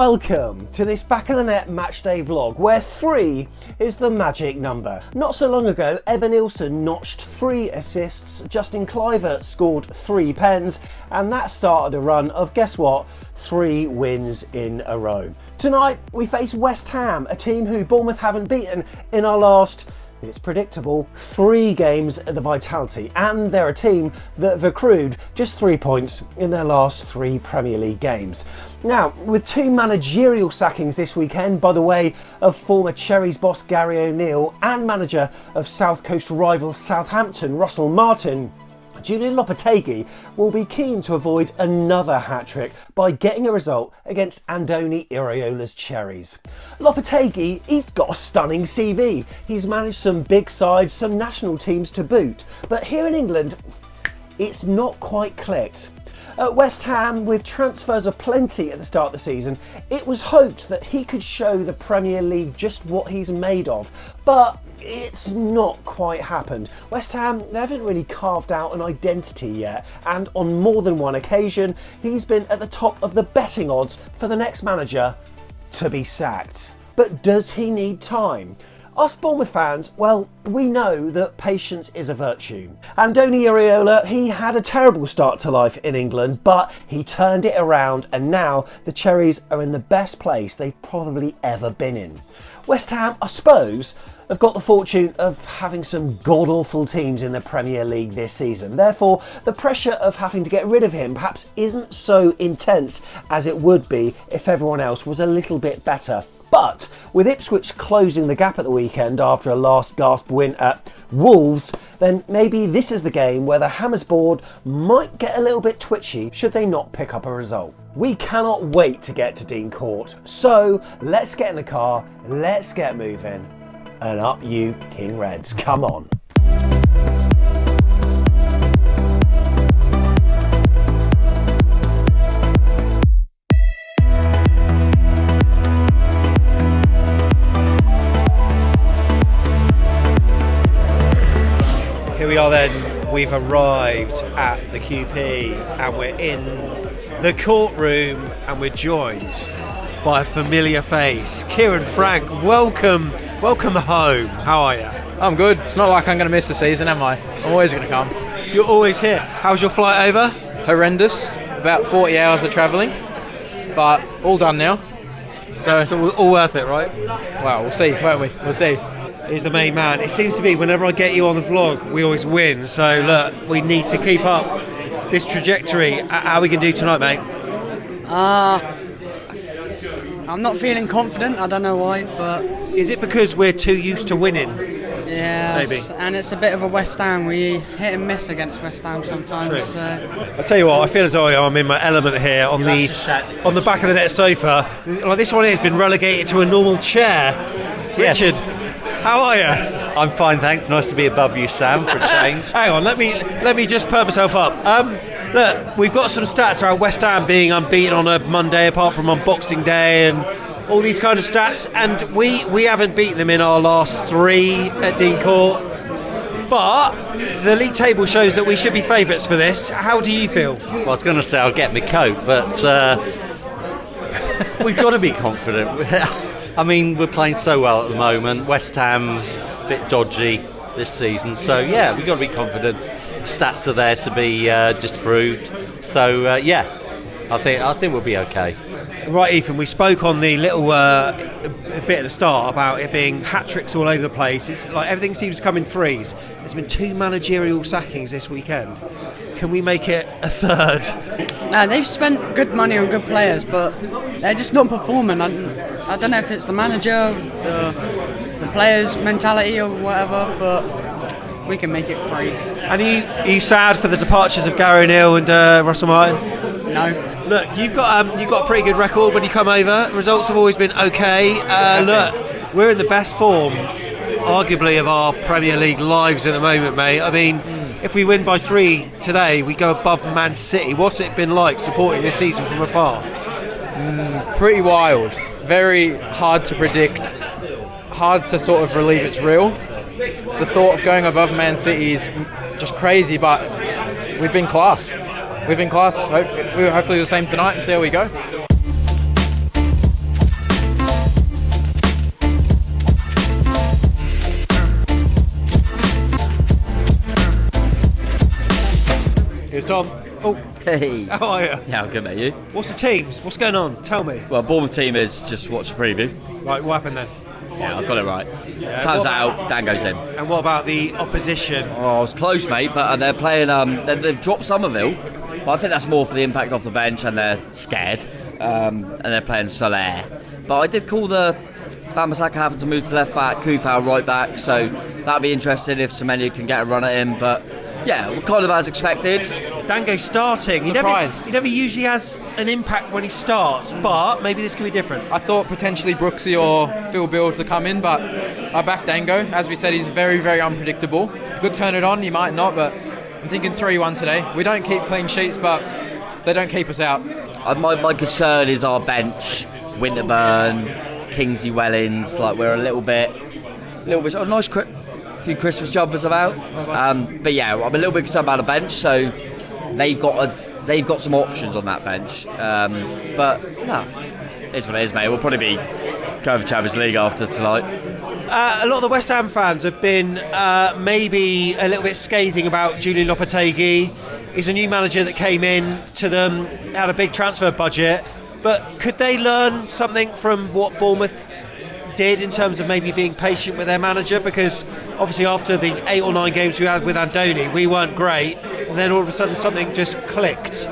Welcome to this Back of the Net Matchday vlog, where 3 is the magic number. Not so long ago, Evan Nilsson notched 3 assists, Justin Cliver scored 3 pens, and that started a run of, guess what, 3 wins in a row. Tonight, we face West Ham, a team who Bournemouth haven't beaten in our last, it's predictable, 3 games at the Vitality, and they're a team that have accrued just 3 points in their last 3 Premier League games. Now, with 2 managerial sackings this weekend by the way of former Cherries boss Gary O'Neill and manager of South Coast rival Southampton Russell Martin, Julian Lopetegui will be keen to avoid another hat-trick by getting a result against Andoni Iraola's Cherries. Lopetegui, he's got a stunning CV. He's managed some big sides, some national teams to boot. But here in England, it's not quite clicked. At West Ham, with transfers aplenty at the start of the season, it was hoped that he could show the Premier League just what he's made of. But it's not quite happened. West Ham, they haven't really carved out an identity yet, and on more than one occasion, he's been at the top of the betting odds for the next manager to be sacked. But does he need time? Us Bournemouth fans, well, we know that patience is a virtue. Andoni Iraola, he had a terrible start to life in England, but he turned it around, and now the Cherries are in the best place they've probably ever been in. West Ham, I suppose, have got the fortune of having some god-awful teams in the Premier League this season. Therefore, the pressure of having to get rid of him perhaps isn't so intense as it would be if everyone else was a little bit better. But with Ipswich closing the gap at the weekend after a last gasp win at Wolves, then maybe this is the game where the Hammers board might get a little bit twitchy should they not pick up a result. We cannot wait to get to Dean Court, so let's get in the car, let's get moving, and up you King Reds, come on. Here we are then, we've arrived at the QP and we're in the courtroom and we're joined by a familiar face. Kieran Frank, welcome home. How are you? I'm good. It's not like I'm going to miss the season, am I? I'm always going to come. You're always here. How's your flight over? Horrendous. About 40 hours of travelling, but all done now. So all worth it, right? Well, we'll see, won't we? We'll see. He's the main man. It seems to be whenever I get you on the vlog, we always win. So look, we need to keep up this trajectory. How are we going to do tonight, mate? I'm not feeling confident. I don't know why, but is it because we're too used to winning? Yeah, maybe. And it's a bit of a West Ham. We hit and miss against West Ham sometimes. True. So. I tell you what, I feel as though I'm in my element here on the back of the net sofa. Like this one here has been relegated to a normal chair. Yes. Richard, how are you? I'm fine, thanks. Nice to be above you, Sam, for a change. Hang on, let me just perk myself up. Look, we've got some stats around West Ham being unbeaten on a Monday, apart from on Boxing Day, and all these kind of stats. And we haven't beaten them in our last 3 at Dean Court. But the league table shows that we should be favourites for this. How do you feel? Well, I was going to say I'll get my coat, but we've got to be confident. I mean, we're playing so well at the moment. West Ham, a bit dodgy this season. So, yeah, we've got to be confident. Stats are there to be disproved. So, I think we'll be okay. Right, Ethan, we spoke on the little bit at the start about it being hat-tricks all over the place. It's like everything seems to come in threes. There's been 2 managerial sackings this weekend. Can we make it a 3rd? No, they've spent good money on good players, but they're just not performing. I don't know if it's the manager, the players' mentality or whatever, but we can make it 3. And are you sad for the departures of Gary O'Neill and Russell Martin? No. Look, you've got a pretty good record when you come over. Results have always been okay. Look, we're in the best form, arguably, of our Premier League lives at the moment, mate. I mean, if we win by 3 today, we go above Man City. What's it been like supporting this season from afar? Pretty wild. Very hard to predict. Hard to sort of believe it's real. The thought of going above Man City is just crazy, but we've been class. Hopefully the same tonight and see how we go. Here's Tom. Oh, Hey. how are you? Yeah, I'm good, mate. You? What's the teams? What's going on? Tell me. Well, Bournemouth team is just watch the preview. Right, what happened then? Yeah, I've got it right. Yeah, Time's what out, Dan goes in. And what about the opposition? Oh, it's close, mate, but they're playing, they've dropped Somerville, but I think that's more for the impact off the bench and they're scared, and they're playing Soler. But I did call the Wan-Bissaka having to move to left back, Kufau right back, so that'd be interesting if Semenya can get a run at him, but yeah, kind of as expected. Dango starting. He never usually has an impact when he starts, but maybe this could be different. I thought potentially Brooksy or Phil Bill to come in, but I back Dango. As we said, he's very, very unpredictable. Could turn it on, he might not, but I'm thinking 3-1 today. We don't keep clean sheets, but they don't keep us out. My concern is our bench, Winterburn, Kingsley Wellens, like we're a little bit a nice few Christmas jumpers about. But yeah, I'm a little bit concerned about the bench, so they've got some options on that bench. But no, it's what it is, mate. We'll probably be going for Champions League after tonight. A lot of the West Ham fans have been maybe a little bit scathing about Julian Lopetegui. He's a new manager that came in to them, had a big transfer budget, but could they learn something from what Bournemouth did in terms of maybe being patient with their manager? Because obviously after the 8 or 9 games we had with Andoni, we weren't great, and then all of a sudden something just clicked.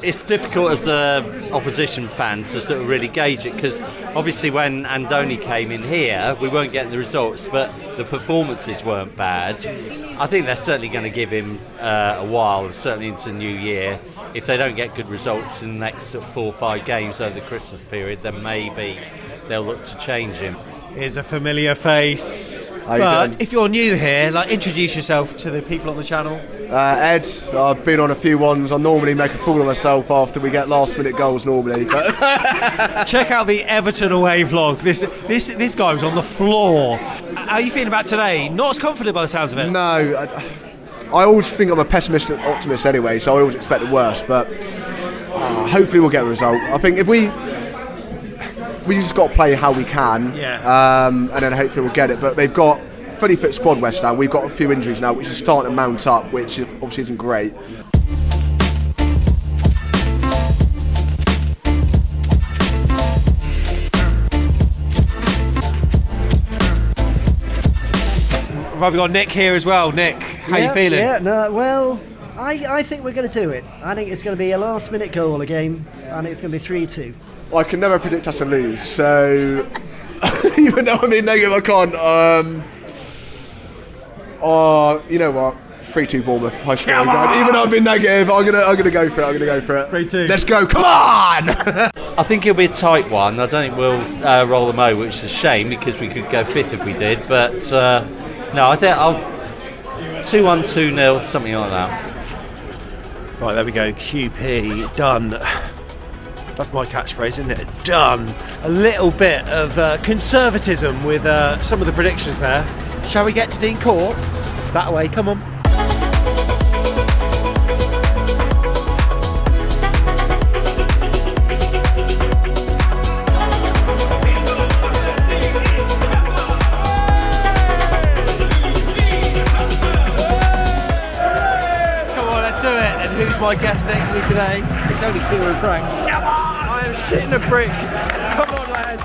It's difficult as an opposition fan to sort of really gauge it, because obviously when Andoni came in here we weren't getting the results, but the performances weren't bad. I think they're certainly going to give him a while, certainly into the new year. If they don't get good results in the next sort of 4 or 5 games over the Christmas period, then maybe they'll look to change him. Here's a familiar face. How you But doing? if you're new here, introduce yourself to the people on the channel. Ed, I've been on a few ones. I normally make a fool of myself after we get last minute goals normally. But Check out the Everton away vlog. This guy was on the floor. How are you feeling about today? Not as confident by the sounds of it. no, I always think I'm a pessimistic optimist anyway, so I always expect the worst. But hopefully we'll get a result. I think if we just got to play how we can, and then hopefully we'll get it. But they've got a fully fit squad, West Ham. We've got a few injuries now, which is starting to mount up, which obviously isn't great. Right, we've got Nick here as well. Nick, how you feeling? Yeah, no, well, I think we're going to do it. I think it's going to be a last-minute goal again, and it's going to be 3-2. I can never predict us to lose, so even though I'm in negative, I can't. You know what? 3-2 Bournemouth. High scoring. Even though I've been negative, I'm gonna go for it. 3-2. Let's go! Come on! I think it'll be a tight one. I don't think we'll roll them over, which is a shame because we could go 5th if we did. But no, I think I'll 2-1, 2-0, something like that. Right, there we go. QP done. That's my catchphrase, isn't it? Done. A little bit of conservatism with some of the predictions there. Shall we get to Dean Court? It's that way, come on. Come on, let's do it. And who's my guest next to me today? It's only Peter and Frank. Come on! I am shitting a brick. Come on, lads.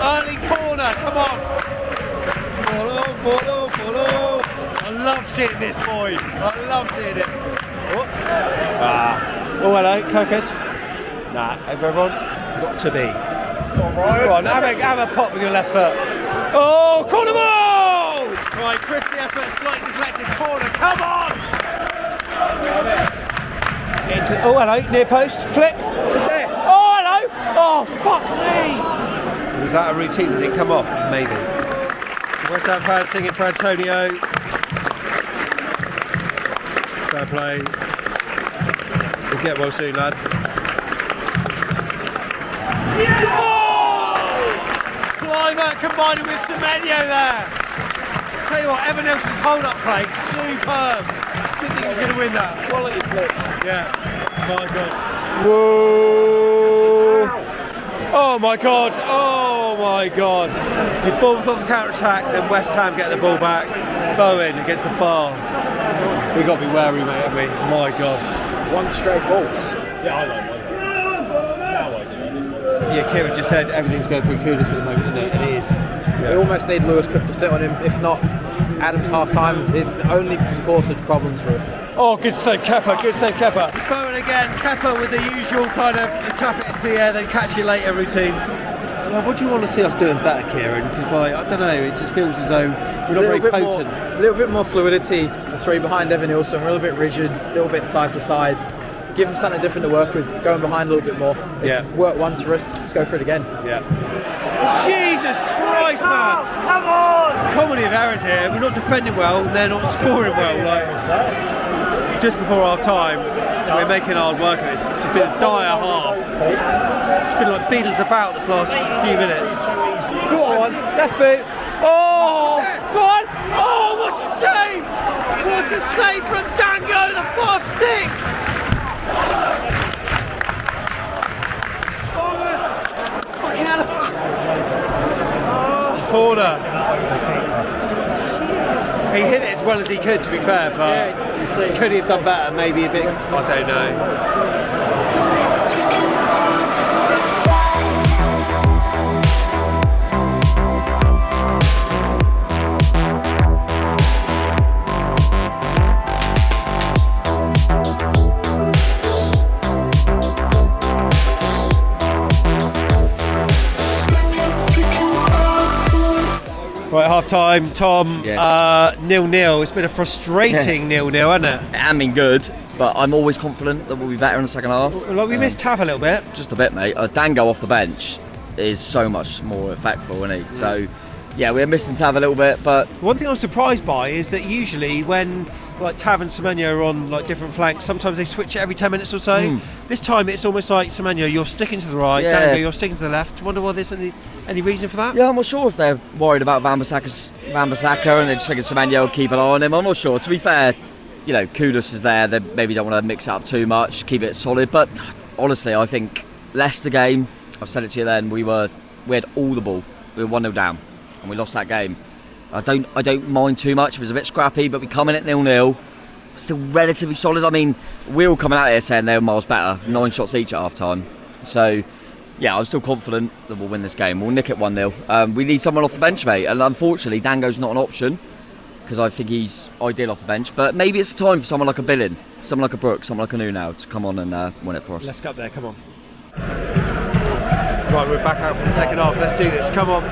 Early corner, come on. Follow. I love seeing this, boy. I love seeing it. Oh, hello, Cocos. Nah, everyone. Got to be. Go on, have a pop with your left foot. Oh, corner ball! Right, Christie effort, slightly deflected corner. Come on! Oh, hello, near post. Flip. Oh, hello. Oh, fuck me. Was that a routine that didn't come off? Maybe. West Ham fans singing for Antonio. Fair play. We'll get well soon, lad. Oh! Clymer combining with Semenya there. Tell you what, Evan Nelson's hold-up play, superb. Didn't think he was going to win that. Quality flip. Yeah. My God. Whoa. Oh my God. Oh my God. The ball on the counter-attack, then West Ham get the ball back. Bowen against the bar. We've got to be wary, mate, haven't we? My God. One straight ball. Yeah, I know. Yeah, Kieran just said everything's going through Kudus at the moment, isn't it? And it is. Yeah. We almost need Lewis Cook to sit on him. If not, Adams half-time is only cause of problems for us. Oh, good save, Kepa. Good save, Kepa. Forward again. Kepa with the usual kind of tap it into the air, then catch it later routine. Like, what do you want to see us doing better, Kieran? Because, I don't know, it just feels as though we're not very potent. A little bit more fluidity. The three behind Evan Ilson, we're a little bit rigid, a little bit side to side. Give them something different to work with, going behind a little bit more. It's worked once for us, let's go for it again. Yeah. Jesus Christ, man! Come on! Comedy of errors here. We're not defending well, they're not scoring well. Like, just before half time, we're making hard work of this. It's been a dire half. It's been like Beatles about this last few minutes. Go on, left boot. Oh, what? Oh, what a save! What a save from Dango, the fast stick! Fucking hell! Corner. He hit it as well as he could, to be fair, but could he have done better? Maybe a bit. I don't know. Right, half time, Tom, 0-0. It's been a frustrating 0-0, hasn't it? It hasn't been good, but I'm always confident that we'll be better in the second half. Like, we missed Tav a little bit. Just a bit, mate. Dango off the bench is so much more effectful, isn't he? So, yeah, we're missing Tav a little bit, but... One thing I'm surprised by is that usually when like Tav and Semenyo are on like different flanks, sometimes they switch it every 10 minutes or so. This time it's almost like Semenyo, you're sticking to the right, Dango, you're sticking to the left. Wonder why there's any reason for that? Yeah, I'm not sure if they're worried about Van Bissaka and they just figured Semenyo will keep an eye on him. I'm not sure. To be fair, you know, Kudus is there. They maybe don't want to mix it up too much, keep it solid. But honestly, I think Leicester game, I've said it to you then, we had all the ball. We were 1-0 down and we lost that game. I don't mind too much if it's a bit scrappy, but we come in at 0-0, still relatively solid. I mean, we're all coming out here saying they were miles better, 9 shots each at half time. So, yeah, I'm still confident that we'll win this game. We'll nick it 1-0. We need someone off the bench, mate, and unfortunately, Dango's not an option because I think he's ideal off the bench. But maybe it's time for someone like a Billin, someone like a Brooks, someone like a Ünal to come on and win it for us. Let's go up there, come on. Right, we're back out for the second half. Let's do this, come on.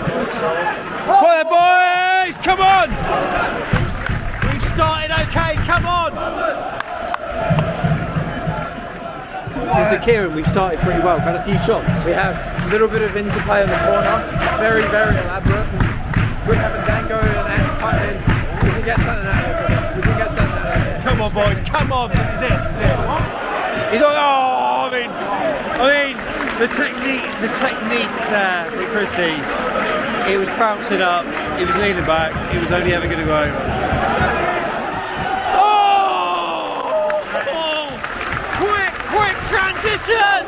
Quiet, boys! Come on! We've started okay, come on! So Kieran, we've started pretty well. We've had a few shots. We have a little bit of interplay in the corner, very, very elaborate. Good having Dango and Ants cut in. We can get something out of this, I think. We can get something out of it. Come on, boys, come on, this is it. He's like, oh, I mean, the technique there from Christie. He was bouncing up, he was leaning back, he was only ever going to go over. Oh! Quick transition!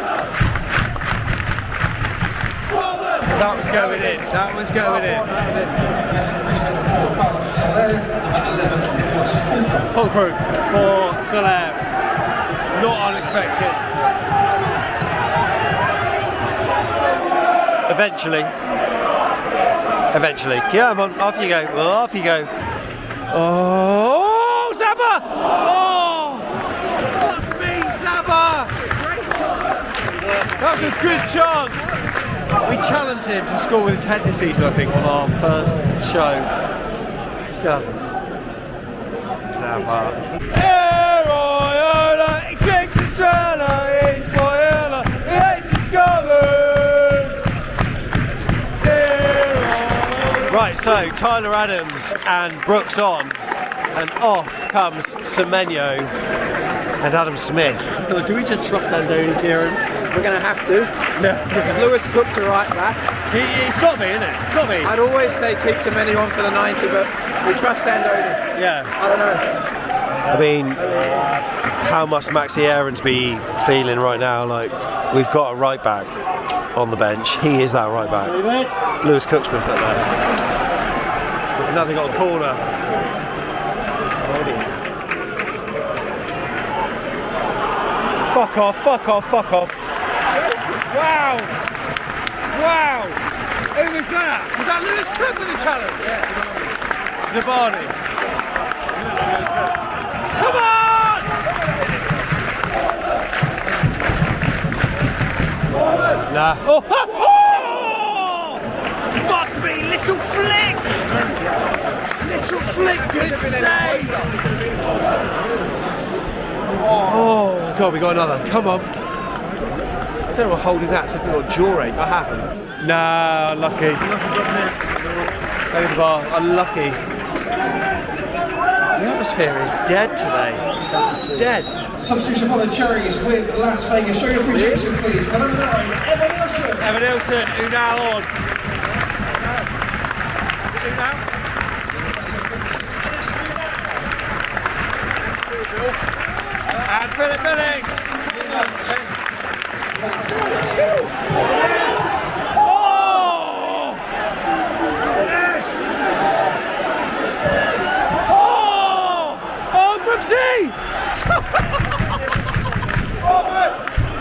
That was going in, Full crew for Salam. Not unexpected. Eventually. Come on, off you go. Oh, Zaba! Oh! Fuck me, Zaba! That was a good chance. We challenged him to score with his head this season, I think, on our first show. He still hasn't. Zaba. Iraola, he kicks his Iraola, he's Iraola, he hates his scholars. Right, so Tyler Adams and Brooks on, and off comes Semenyo and Adam Smith. Do we just trust Andoni, Kieran? We're going to have to. It's Lewis Cook to right back. It's got me, isn't it? It's got me. I'd always say keep Semenyo on for the 90, but we trust Andoni. Yeah. I don't know. I mean, how must Maxi Aarons be feeling right now? Like, we've got a right back on the bench. He is that right back. Lewis Cook's been put there. Now they've got a corner. Fuck off, fuck off, fuck off. Wow! Wow! Who was that? Was that Lewis Cook with the challenge? Yeah. Zabani. Come on! Nah. Oh! Oh! Fuck me, little flick! Little flick, good save! Oh my god, we got another. Come on. I don't know what holding that, so I've got jaw ache. I haven't. Nah, unlucky. Look at the bar, unlucky. The atmosphere is dead today. Dead. Substitution for the Cherries with Las Vegas. Show your appreciation, please. For number 9, Evan Ilson, Ünal on. Ünal? And Philip Billing.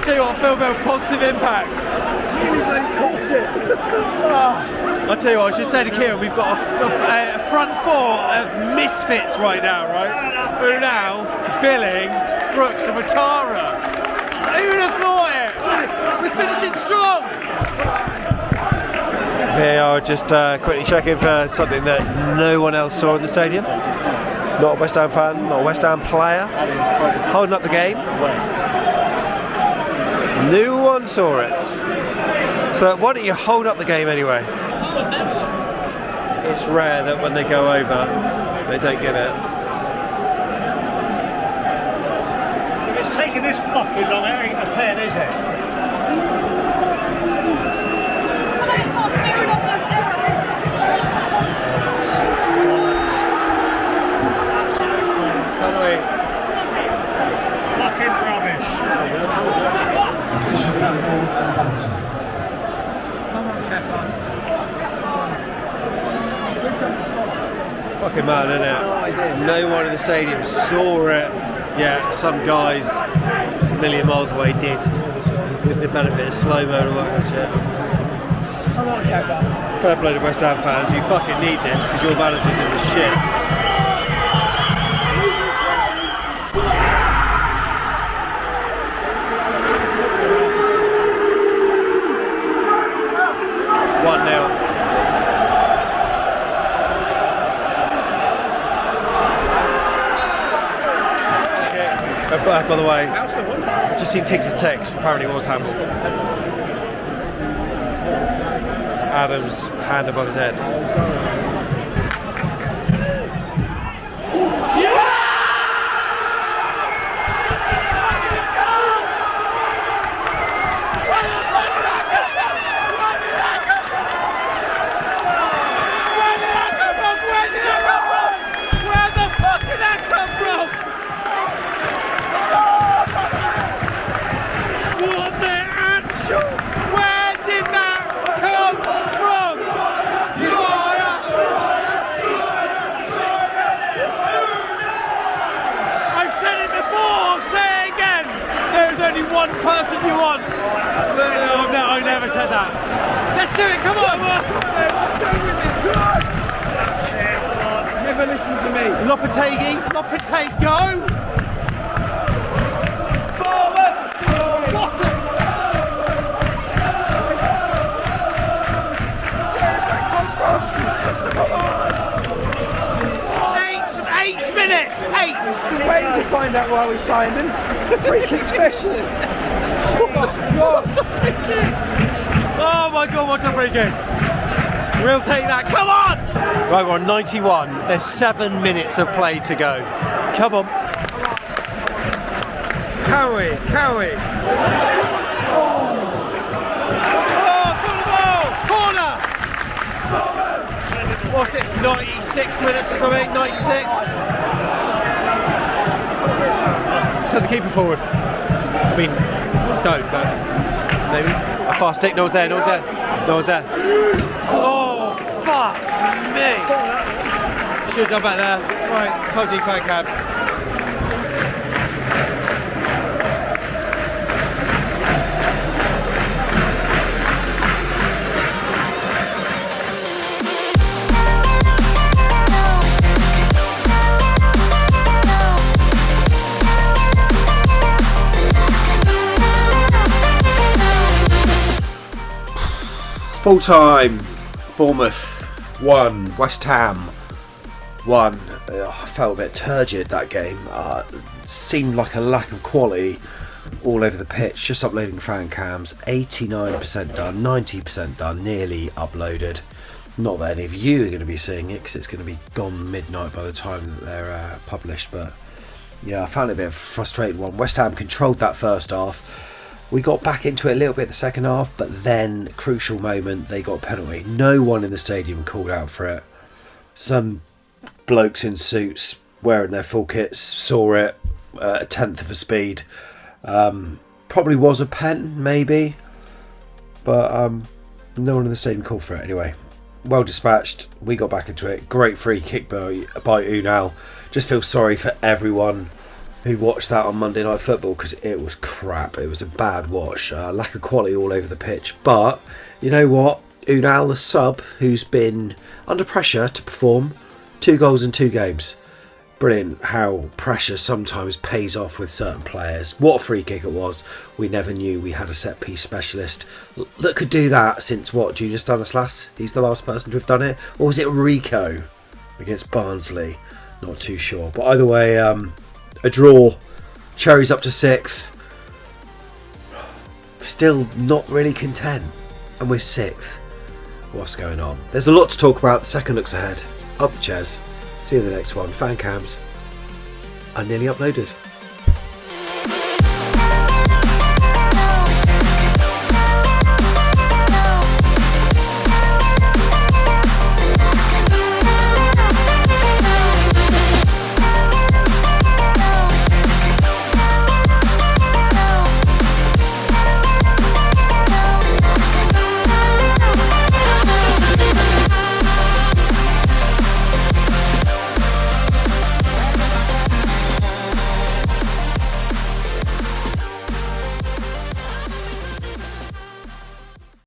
Tell you what, I feel about positive impact. Really bloody caught it. I'll tell you what, I was just saying to Kieran, we've got a front four of misfits right now, right? Ünal, Billing, Brooks and Matara. Who would have thought it? We're finishing strong. VAR just quickly checking for something that no one else saw in the stadium. Not a West Ham fan, not a West Ham player. Holding up the game. No one saw it. But why don't you hold up the game anyway? It's rare that when they go over, they don't give it. If it's taking this fucking long, it ain't a pen, is it? Fucking rubbish. Fucking mad, isn't it? No one in the stadium saw it. Yeah, some guys a million miles away did, with the benefit of slow-mo and all that kind of shit. Fair play to West Ham fans, you fucking need this because your manager's in the shit. By the way, I've just seen Tiggs' text, apparently it was handball. Adams, hand above his head. One person you want. No, I never said that. Let's do it, come on. Never listen to me. Lopetegui, go. Forward. Bottom. Eight minutes. We're waiting to find out why we signed him. Free kick specialist. What a free kick! Oh my god, what a free kick! We'll take that. Come on! Right, we're on 91. There's 7 minutes of play to go. Come on. Can we? Oh, pull the ball! Corner! What's it? 96 minutes or something? 96? Send the keeper forward. I mean, don't, but maybe. A fast take, no one's there. Oh, fuck me. Should have done back there. Right, told you, fan cabs. Full time, Bournemouth 1, West Ham 1. I felt a bit turgid that game. Seemed like a lack of quality all over the pitch. Just uploading fan cams, 89% done, 90% done, nearly uploaded. Not that any of you are going to be seeing it because it's going to be gone midnight by the time that they're published, but yeah, I found it a bit of a frustrating one. West Ham controlled that first half. We got back into it a little bit the second half, but then, crucial moment, they got a penalty. No one in the stadium called out for it. Some blokes in suits wearing their full kits saw it at a tenth of a speed. Probably was a pen, maybe, but no one in the stadium called for it anyway. Well dispatched, we got back into it. Great free kick by Ünal. Just feel sorry for everyone who watched that on Monday Night Football because it was crap. It was a bad watch. Lack of quality all over the pitch. But you know what? Ünal, the sub, who's been under pressure to perform, 2 goals in 2 games. Brilliant how pressure sometimes pays off with certain players. What a free kick it was. We never knew we had a set piece specialist that could do that since what, Junior Stanislas? He's the last person to have done it. Or was it Rico against Barnsley? Not too sure. But either way, a draw. Cherries up to 6th. Still not really content. And we're 6th. What's going on? There's a lot to talk about. The second looks ahead. Up the chairs. See you in the next one. Fan cams are nearly uploaded.